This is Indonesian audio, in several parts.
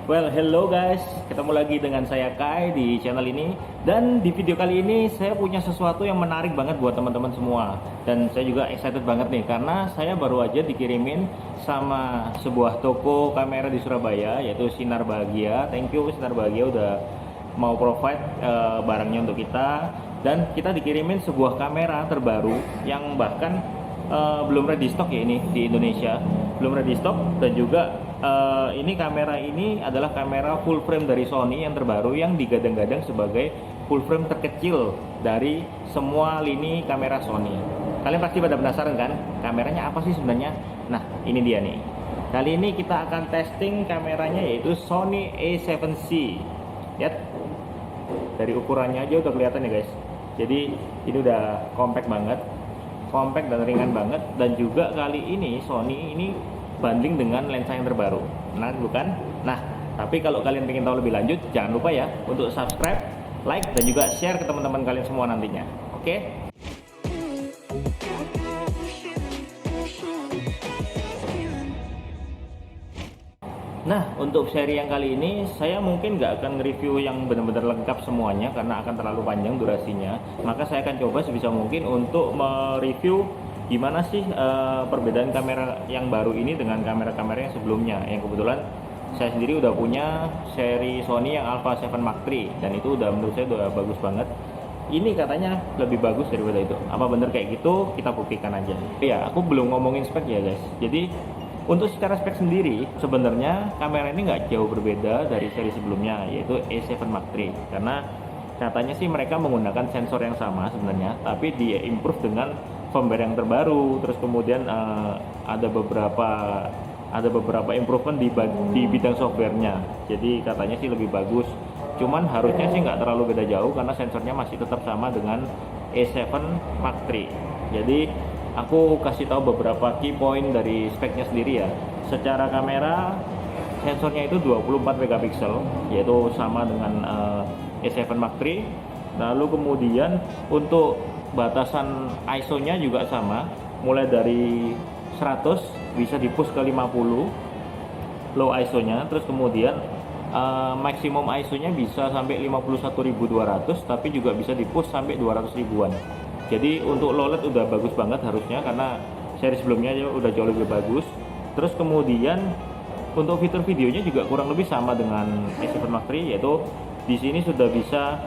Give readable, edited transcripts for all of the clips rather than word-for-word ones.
Well, hello guys, ketemu lagi dengan saya Kai di channel ini. Dan di video kali ini saya punya sesuatu yang menarik banget buat teman-teman semua. Dan saya juga excited banget nih, karena saya baru aja dikirimin sama sebuah toko kamera di Surabaya, yaitu Sinar Bahagia. Thank you Sinar Bahagia udah mau provide barangnya untuk kita. Dan kita dikirimin sebuah kamera terbaru yang bahkan belum ready stock ya ini di Indonesia, belum ready stock. Dan juga ini kamera ini adalah kamera full frame dari Sony yang terbaru, yang digadang-gadang sebagai full frame terkecil dari semua lini kamera Sony. Kalian pasti pada penasaran kan, kameranya apa sih sebenarnya? Nah, ini dia nih. Kali ini kita akan testing kameranya, yaitu Sony A7C. Lihat, dari ukurannya aja udah kelihatan ya guys. Jadi ini udah compact banget, compact dan ringan banget. Dan juga kali ini Sony ini banding dengan lensa yang terbaru. Nah, bukan? Nah, tapi kalau kalian ingin tahu lebih lanjut, jangan lupa ya untuk subscribe, like, dan juga share ke teman-teman kalian semua nantinya. Oke? Nah, untuk seri yang kali ini saya mungkin nggak akan nge-review yang benar-benar lengkap semuanya karena akan terlalu panjang durasinya. Maka saya akan coba sebisa mungkin untuk mereview gimana sih perbedaan kamera yang baru ini dengan kamera-kamera yang sebelumnya, yang kebetulan saya sendiri udah punya seri Sony yang Alpha 7 Mark III, dan itu udah menurut saya udah bagus banget. Ini katanya lebih bagus daripada itu. Apa bener kayak gitu? Kita buktikan aja. Ya, aku belum ngomongin spek ya guys. Jadi untuk secara spek sendiri sebenarnya kamera ini nggak jauh berbeda dari seri sebelumnya, yaitu A7 Mark III, karena katanya sih mereka menggunakan sensor yang sama sebenarnya, tapi di improve dengan firmware yang terbaru. Terus kemudian ada beberapa improvement di bidang softwarenya. Jadi katanya sih lebih bagus. Cuman harusnya sih nggak terlalu beda jauh karena sensornya masih tetap sama dengan A7 Mark III. Jadi aku kasih tahu beberapa key point dari speknya sendiri ya. Secara kamera sensornya itu 24 megapiksel, yaitu sama dengan A7 Mark III. Lalu kemudian untuk batasan ISO-nya juga sama, mulai dari 100 bisa di-push ke 50 low ISO-nya. Terus kemudian maksimum ISO-nya bisa sampai 51.200, tapi juga bisa di-push sampai 200 ribuan. Jadi untuk low LED udah bagus banget harusnya, karena seri sebelumnya udah jauh lebih bagus. Terus kemudian untuk fitur videonya juga kurang lebih sama dengan A7 Mark III, yaitu di sini sudah bisa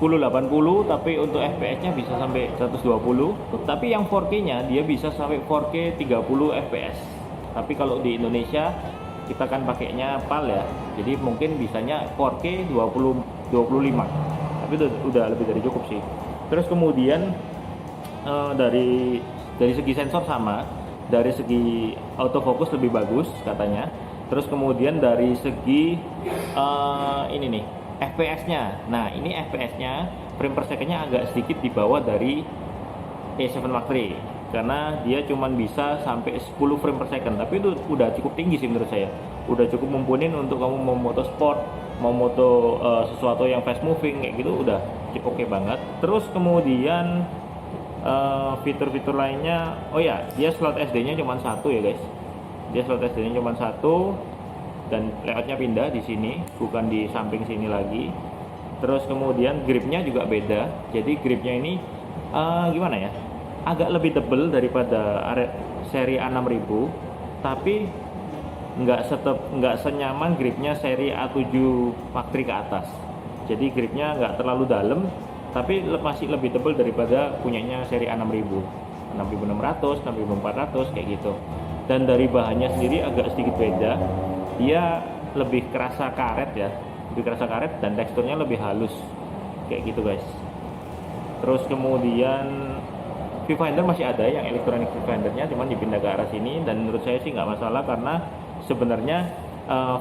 1080, tapi untuk FPS-nya bisa sampai 120. Tapi yang 4K-nya dia bisa sampai 4K 30 FPS. Tapi kalau di Indonesia kita kan pakainya PAL ya, jadi mungkin bisanya 4K 25. Tapi udah lebih dari cukup sih. Terus kemudian dari segi sensor sama, dari segi autofocus lebih bagus katanya. Terus kemudian dari segi ini nih, FPS-nya. Nah, ini FPS-nya, frame per second-nya agak sedikit di bawah dari A7 Mark III, karena dia cuma bisa sampai 10 frame per second. Tapi itu udah cukup tinggi sih menurut saya. Udah cukup mumpuni untuk kamu mau moto sport, mau moto sesuatu yang fast moving kayak gitu, udah cukup oke banget. Terus kemudian fitur-fitur lainnya, oh ya, dia slot SD-nya cuma satu ya guys. Dia slot SD-nya cuma satu, dan layoutnya pindah di sini, bukan di samping sini lagi. Terus kemudian gripnya juga beda. Jadi gripnya ini gimana ya, agak lebih tebal daripada seri A6000, tapi nggak senyaman gripnya seri A7 Mark III ke atas. Jadi gripnya nggak terlalu dalam, tapi masih lebih tebal daripada punyanya seri A6000, 6600, 6400 kayak gitu. Dan dari bahannya sendiri agak sedikit beda. Dia lebih kerasa karet ya, lebih kerasa karet, dan teksturnya lebih halus kayak gitu guys. Terus kemudian viewfinder masih ada, yang elektronik viewfindernya cuman dipindah ke arah sini, dan menurut saya sih nggak masalah karena sebenarnya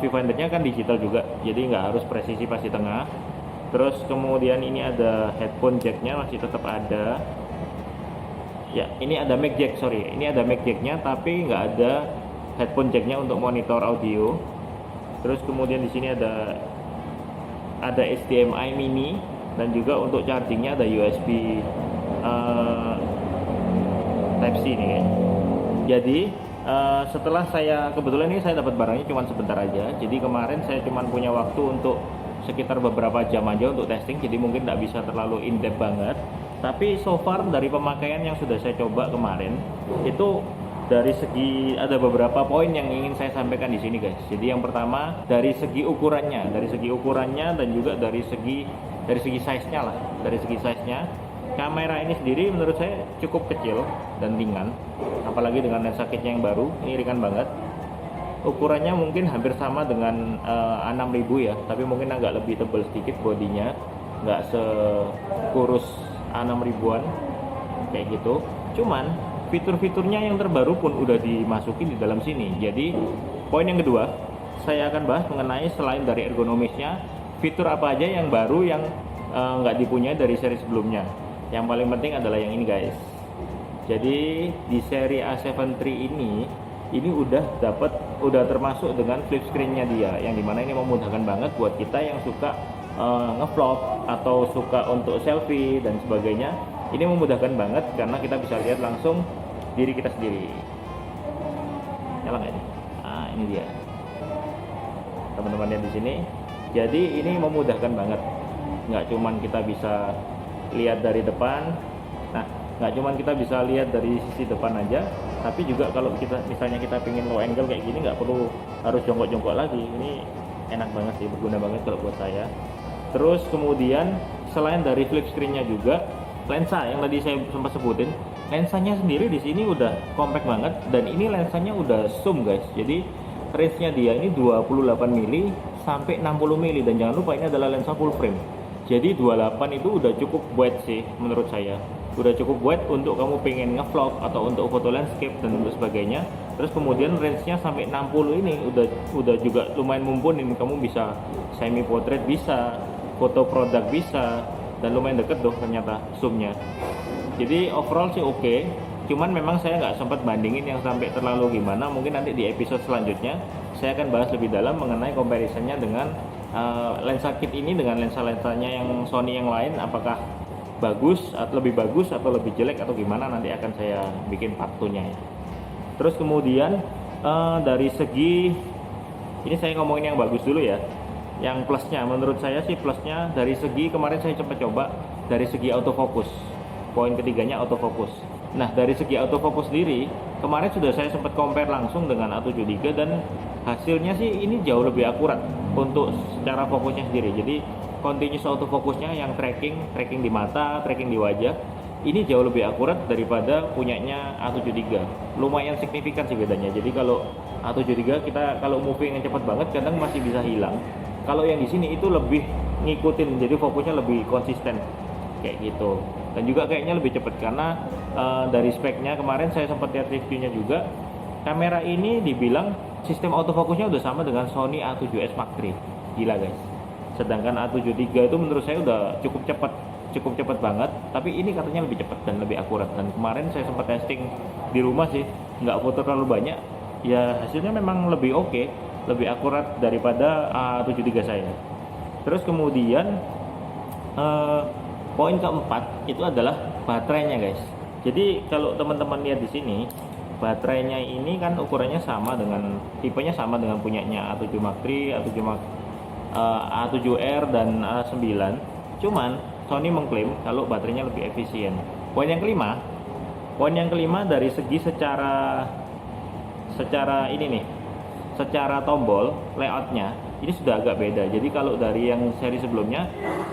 viewfindernya kan digital juga, jadi nggak harus presisi pas di tengah. Terus kemudian ini ada headphone jacknya, masih tetap ada ya. Ini ada mic jack, ini ada mic jacknya, tapi nggak ada headphone jacknya untuk monitor audio. Terus kemudian di sini ada HDMI mini, dan juga untuk chargingnya ada USB Type C nih kan. Jadi Setelah saya kebetulan ini saya dapat barangnya cuma sebentar aja, jadi kemarin saya cuma punya waktu untuk sekitar beberapa jam aja untuk testing, jadi mungkin tidak bisa terlalu in depth banget. Tapi so far dari pemakaian yang sudah saya coba kemarin itu, dari segi ada beberapa poin yang ingin saya sampaikan di sini guys. Jadi yang pertama dari segi ukurannya, dan juga dari segi size-nya lah. Dari segi size-nya, kamera ini sendiri menurut saya cukup kecil dan ringan. Apalagi dengan lensa kitnya yang baru, ini ringan banget. Ukurannya mungkin hampir sama dengan A6000 ya, tapi mungkin agak lebih tebal sedikit bodinya, nggak sekurus A6000-an kayak gitu. Cuman fitur-fiturnya yang terbaru pun udah dimasukin di dalam sini. Jadi poin yang kedua saya akan bahas mengenai selain dari ergonomisnya, fitur apa aja yang baru yang nggak dipunyai dari seri sebelumnya. Yang paling penting adalah yang ini guys. Jadi di seri A7 III ini udah termasuk dengan flip screen-nya dia, yang dimana ini memudahkan banget buat kita yang suka ngevlog atau suka untuk selfie dan sebagainya. Ini memudahkan banget karena kita bisa lihat langsung diri kita sendiri. Nyala nggak ini? Nah, ini dia. Teman-teman lihat di sini. Jadi ini memudahkan banget. Nggak cuman kita bisa lihat dari depan. Nah, nggak cuman kita bisa lihat dari sisi depan aja, tapi juga kalau misalnya kita pengen low angle kayak gini, nggak perlu harus jongkok-jongkok lagi. Ini enak banget sih, berguna banget kalau buat saya. Terus kemudian selain dari flip screen-nya juga, lensa yang tadi saya sempat sebutin, lensanya sendiri di sini udah compact banget, dan ini lensanya udah zoom guys. Jadi range-nya dia ini 28 mili sampai 60 mili, dan jangan lupa ini adalah lensa full frame. Jadi 28 itu udah cukup wide sih menurut saya. Udah cukup wide untuk kamu pengen ngevlog atau untuk foto landscape dan sebagainya. Terus kemudian range-nya sampai 60 ini udah juga lumayan mumpuni. Kamu bisa semi portrait, bisa foto produk, bisa, dan lumayan deket tuh ternyata zoomnya. Jadi overall sih oke. Cuman memang saya nggak sempat bandingin yang sampai terlalu gimana. Mungkin nanti di episode selanjutnya saya akan bahas lebih dalam mengenai comparisonnya dengan lensa kit ini dengan lensa-lensanya yang Sony yang lain, apakah bagus atau lebih jelek atau gimana, nanti akan saya bikin part 2-nya ya. Terus kemudian dari segi ini saya ngomongin yang bagus dulu ya. Yang plusnya, menurut saya sih plusnya dari segi kemarin saya coba dari segi autofocus. Poin ketiganya autofocus. Nah, dari segi autofocus sendiri kemarin sudah saya sempat compare langsung dengan A7 III, dan hasilnya sih ini jauh lebih akurat untuk secara fokusnya sendiri. Jadi continuous autofocusnya yang tracking di mata, tracking di wajah, ini jauh lebih akurat daripada punyanya A7 III. Lumayan signifikan sih bedanya. Jadi kalau A7 III kita kalau moving yang cepat banget kadang masih bisa hilang. Kalau yang di sini itu lebih ngikutin, jadi fokusnya lebih konsisten kayak gitu. Dan juga kayaknya lebih cepat karena dari speknya kemarin saya sempat lihat reviewnya juga. Kamera ini dibilang sistem autofokusnya udah sama dengan Sony A7S Mark III. Gila guys. Sedangkan A7 III itu menurut saya udah cukup cepat banget, tapi ini katanya lebih cepat dan lebih akurat. Dan kemarin saya sempat testing di rumah sih, nggak foto terlalu banyak, ya hasilnya memang lebih oke, lebih akurat daripada A7 III saya. Terus kemudian poin keempat itu adalah baterainya guys. Jadi kalau teman-teman lihat di sini, baterainya ini kan ukurannya sama dengan tipenya sama dengan punyanya A7 Mark III, A7R dan A9. Cuman Sony mengklaim kalau baterainya lebih efisien. Poin yang kelima dari segi secara ini nih, secara tombol layoutnya ini sudah agak beda. Jadi kalau dari yang seri sebelumnya,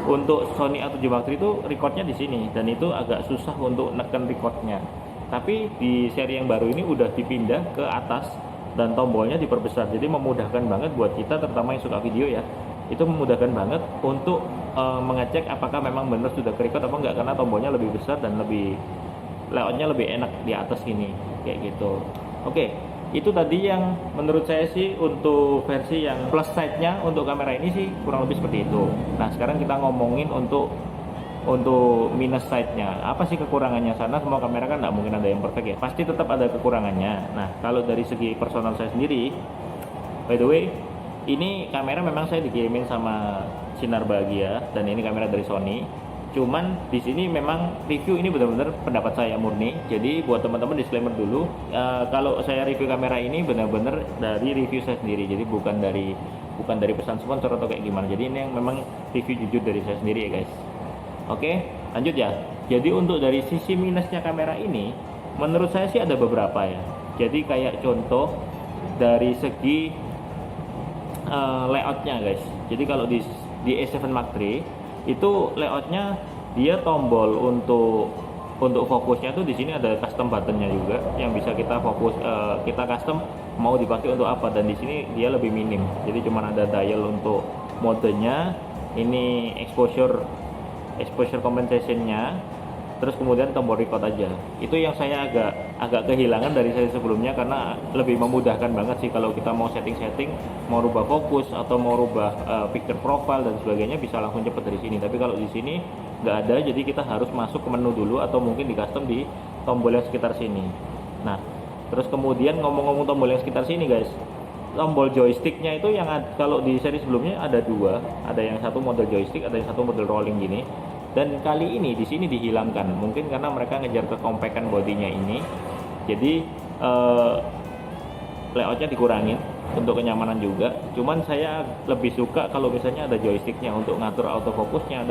untuk Sony A7 Mark III itu recordnya di sini, dan itu agak susah untuk neken recordnya. Tapi di seri yang baru ini udah dipindah ke atas dan tombolnya diperbesar. Jadi memudahkan banget buat kita, terutama yang suka video ya. Itu memudahkan banget untuk mengecek apakah memang benar sudah ke-record apa enggak, karena tombolnya lebih besar dan lebih layoutnya lebih enak di atas ini kayak gitu. Oke, itu tadi yang menurut saya sih untuk versi yang plus side-nya untuk kamera ini sih kurang lebih seperti itu. Nah, sekarang kita ngomongin untuk minus side-nya. Apa sih kekurangannya? Sana semua kamera kan nggak mungkin ada yang perfect ya, pasti tetap ada kekurangannya. Nah, kalau dari segi personal saya sendiri, by the way, ini kamera memang saya dikirimin sama Sinar Bahagia, dan ini kamera dari Sony. Cuman di sini memang review ini benar-benar pendapat saya murni. Jadi buat teman-teman disclaimer dulu, kalau saya review kamera ini benar-benar dari review saya sendiri. Jadi bukan dari pesan sponsor atau kayak gimana. Jadi ini yang memang review jujur dari saya sendiri ya guys. Oke, lanjut ya. Jadi untuk dari sisi minusnya kamera ini, menurut saya sih ada beberapa ya. Jadi kayak contoh dari segi layoutnya guys. Jadi kalau di A7 Mark III itu layoutnya dia tombol untuk fokusnya tuh di sini ada custom buttonnya juga yang bisa kita fokus, kita custom mau dipakai untuk apa, dan di sini dia lebih minim. Jadi cuma ada dial untuk modenya, ini exposure compensationnya, terus kemudian tombol record aja. Itu yang saya agak kehilangan dari seri sebelumnya, karena lebih memudahkan banget sih kalau kita mau setting, mau rubah fokus atau mau rubah picture profile dan sebagainya, bisa langsung cepet dari sini. Tapi kalau di sini nggak ada, jadi kita harus masuk ke menu dulu atau mungkin di custom di tombol yang sekitar sini. Nah, terus kemudian ngomong-ngomong tombol yang sekitar sini guys, tombol joysticknya itu yang kalau di seri sebelumnya ada dua, ada yang satu model joystick, ada yang satu model rolling gini. Dan kali ini di sini dihilangkan, mungkin karena mereka ngejar kekompakan bodinya ini. Jadi layoutnya dikurangin untuk kenyamanan juga. Cuman saya lebih suka kalau misalnya ada joysticknya untuk ngatur autofokusnya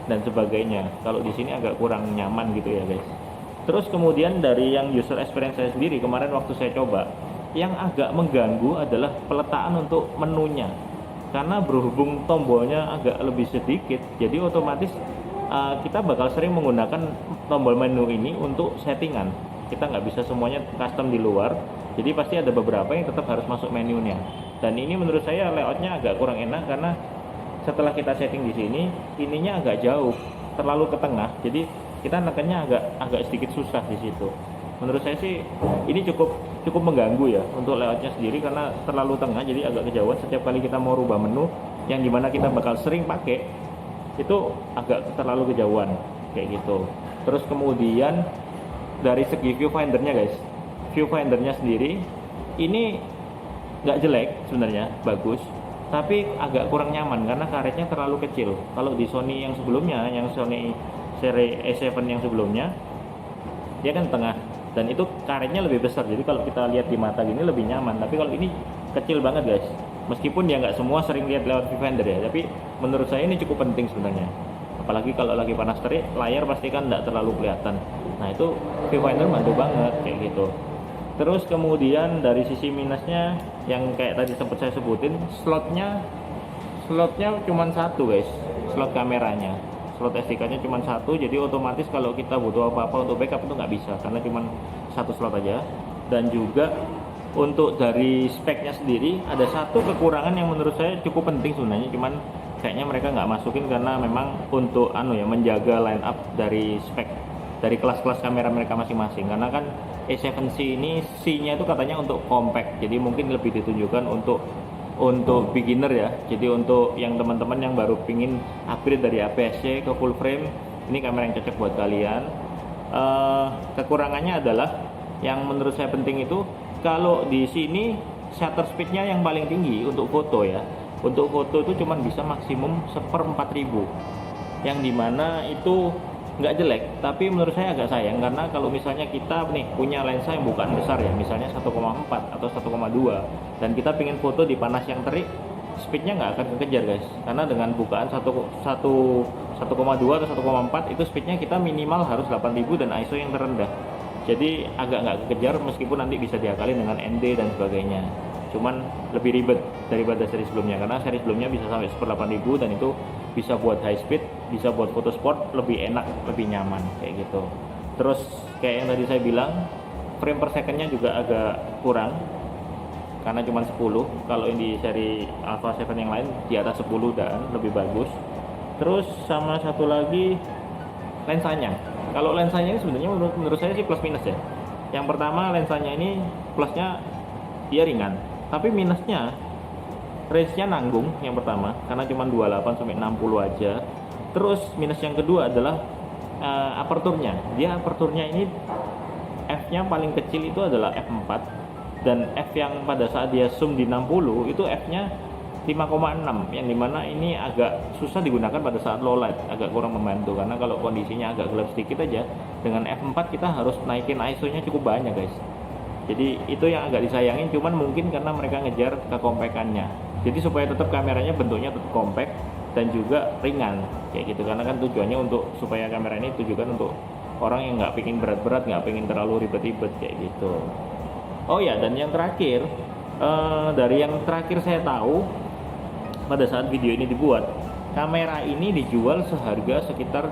dan sebagainya. Kalau di sini agak kurang nyaman gitu ya guys. Terus kemudian dari yang user experience saya sendiri, kemarin waktu saya coba, yang agak mengganggu adalah peletakan untuk menunya. Karena berhubung tombolnya agak lebih sedikit, jadi otomatis kita bakal sering menggunakan tombol menu ini untuk settingan. Kita nggak bisa semuanya custom di luar, jadi pasti ada beberapa yang tetap harus masuk menunya. Dan ini menurut saya layoutnya agak kurang enak, karena setelah kita setting di sini, ininya agak jauh, terlalu ke tengah, jadi kita nekannya agak sedikit susah di situ. Menurut saya sih ini cukup mengganggu ya untuk layoutnya sendiri, karena terlalu tengah, jadi agak kejauhan. Setiap kali kita mau rubah menu yang dimana kita bakal sering pakai, itu agak terlalu kejauhan kayak gitu. Terus kemudian dari segi viewfindernya guys, viewfindernya sendiri ini nggak jelek sebenarnya, bagus, tapi agak kurang nyaman karena karetnya terlalu kecil. Kalau di Sony yang sebelumnya, yang Sony seri A7 yang sebelumnya, dia kan tengah dan itu karetnya lebih besar, jadi kalau kita lihat di mata gini lebih nyaman. Tapi kalau ini kecil banget guys, meskipun ya nggak semua sering lihat lewat viewfinder ya, tapi menurut saya ini cukup penting sebenarnya. Apalagi kalau lagi panas terik, layar pasti kan nggak terlalu kelihatan. Nah itu viewfinder bantu banget kayak gitu. Terus kemudian dari sisi minusnya yang kayak tadi sempat saya sebutin, slotnya cuma satu guys, slot kameranya, slot SD card-nya cuma satu, jadi otomatis kalau kita butuh apa-apa untuk backup itu nggak bisa karena cuma satu slot aja. Dan juga untuk dari speknya sendiri ada satu kekurangan yang menurut saya cukup penting sebenarnya, cuman kayaknya mereka nggak masukin karena memang untuk menjaga line up dari spek dari kelas-kelas kamera mereka masing-masing. Karena kan A7C ini C-nya itu katanya untuk compact, jadi mungkin lebih ditunjukkan untuk beginner ya. Jadi untuk yang teman-teman yang baru pingin upgrade dari APS-C ke full frame, ini kamera yang cocok buat kalian. Kekurangannya adalah yang menurut saya penting itu, kalau di sini shutter speednya yang paling tinggi untuk foto ya. Untuk foto itu cuma bisa maksimum 1/4000, yang dimana itu nggak jelek, tapi menurut saya agak sayang karena kalau misalnya kita nih punya lensa yang bukan besar ya, misalnya 1,4 atau 1,2, dan kita pengen foto di panas yang terik, speednya nggak akan kekejar guys, karena dengan bukaan 1,2 atau 1,4 itu speednya kita minimal harus 8000 dan ISO yang terendah. Jadi agak nggak kekejar, meskipun nanti bisa diakalin dengan ND dan sebagainya. Cuman lebih ribet daripada seri sebelumnya, karena seri sebelumnya bisa sampai 8000 dan itu bisa buat high speed, bisa buat foto sport, lebih enak, lebih nyaman kayak gitu. Terus kayak yang tadi saya bilang, frame per secondnya juga agak kurang karena cuma 10. Kalau ini di seri Alpha 7 yang lain di atas 10 dan lebih bagus. Terus sama satu lagi lensanya. Kalau lensanya ini sebenarnya menurut saya sih plus minus ya. Yang pertama, lensanya ini plusnya dia ringan, tapi minusnya range-nya nanggung yang pertama karena cuma 28 sampai 60 aja. Terus minus yang kedua adalah aperturnya. Dia aperturnya ini f-nya paling kecil itu adalah f4, dan f yang pada saat dia zoom di 60 itu f-nya 5,6 yang dimana ini agak susah digunakan pada saat low light, agak kurang membantu karena kalau kondisinya agak gelap sedikit aja dengan f4 kita harus naikin ISO nya cukup banyak guys. Jadi itu yang agak disayangin, cuman mungkin karena mereka ngejar kekompakannya, jadi supaya tetap kameranya bentuknya tetap compact dan juga ringan kayak gitu, karena kan tujuannya untuk supaya kamera ini tujukan untuk orang yang nggak pingin berat-berat, nggak pingin terlalu ribet-ribet kayak gitu. Oh ya, dan yang terakhir, dari yang terakhir saya tahu pada saat video ini dibuat, kamera ini dijual seharga sekitar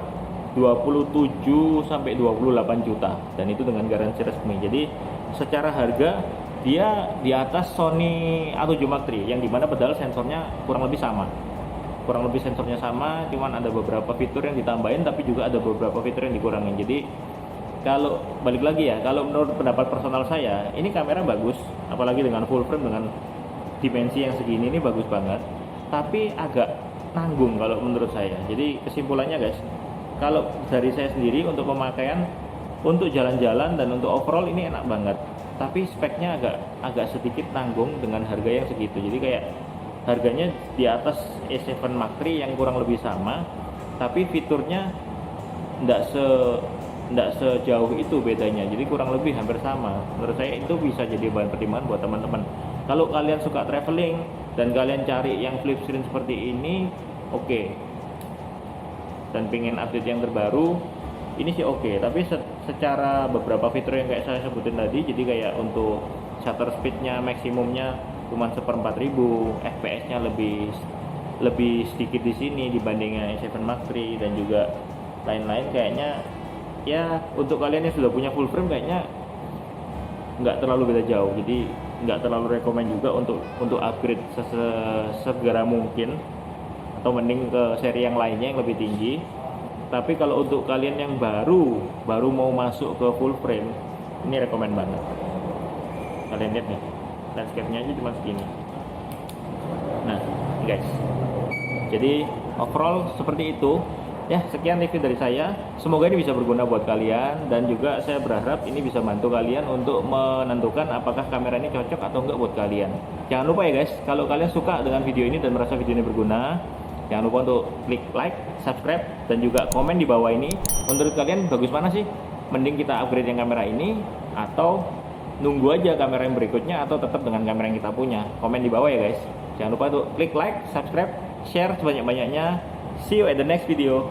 27 sampai 28 juta dan itu dengan garansi resmi. Jadi secara harga dia di atas Sony A7 Mark III yang dimana padahal sensornya kurang lebih sama. Kurang lebih sensornya sama, cuman ada beberapa fitur yang ditambahin tapi juga ada beberapa fitur yang dikurangin. Jadi kalau balik lagi ya, kalau menurut pendapat personal saya, ini kamera bagus, apalagi dengan full frame dengan dimensi yang segini ini bagus banget. Tapi agak nanggung kalau menurut saya. Jadi kesimpulannya guys, kalau dari saya sendiri untuk pemakaian, untuk jalan-jalan dan untuk overall ini enak banget. Tapi speknya agak sedikit nanggung dengan harga yang segitu. Jadi kayak harganya di atas A7 Mark III yang kurang lebih sama, tapi fiturnya nggak sejauh itu bedanya. Jadi kurang lebih hampir sama. Menurut saya itu bisa jadi bahan pertimbangan buat teman-teman. Kalau kalian suka traveling dan kalian cari yang flip screen seperti ini, oke. Dan pengen update yang terbaru, ini sih oke. Tapi secara beberapa fitur yang kayak saya sebutin tadi, jadi kayak untuk shutter speednya maksimumnya cuma 1/4000, FPS-nya lebih sedikit di sini dibandingnya A7 Mark III dan juga lain-lain, kayaknya ya untuk kalian yang sudah punya full frame kayaknya nggak terlalu beda jauh. Jadi nggak terlalu rekomend juga untuk upgrade segera mungkin, atau mending ke seri yang lainnya yang lebih tinggi. Tapi kalau untuk kalian yang baru mau masuk ke full frame, ini rekomend banget. Kalian lihat nih, landscape-nya aja cuma segini. Nah guys, jadi overall seperti itu ya. Sekian review dari saya, semoga ini bisa berguna buat kalian dan juga saya berharap ini bisa bantu kalian untuk menentukan apakah kamera ini cocok atau enggak buat kalian. Jangan lupa ya guys, kalau kalian suka dengan video ini dan merasa video ini berguna, jangan lupa untuk klik like, subscribe, dan juga komen di bawah ini. Menurut kalian bagus mana sih? Mending kita upgrade yang kamera ini atau nunggu aja kamera yang berikutnya, atau tetap dengan kamera yang kita punya? Komen di bawah ya guys. Jangan lupa untuk klik like, subscribe, share sebanyak-banyaknya. See you at the next video.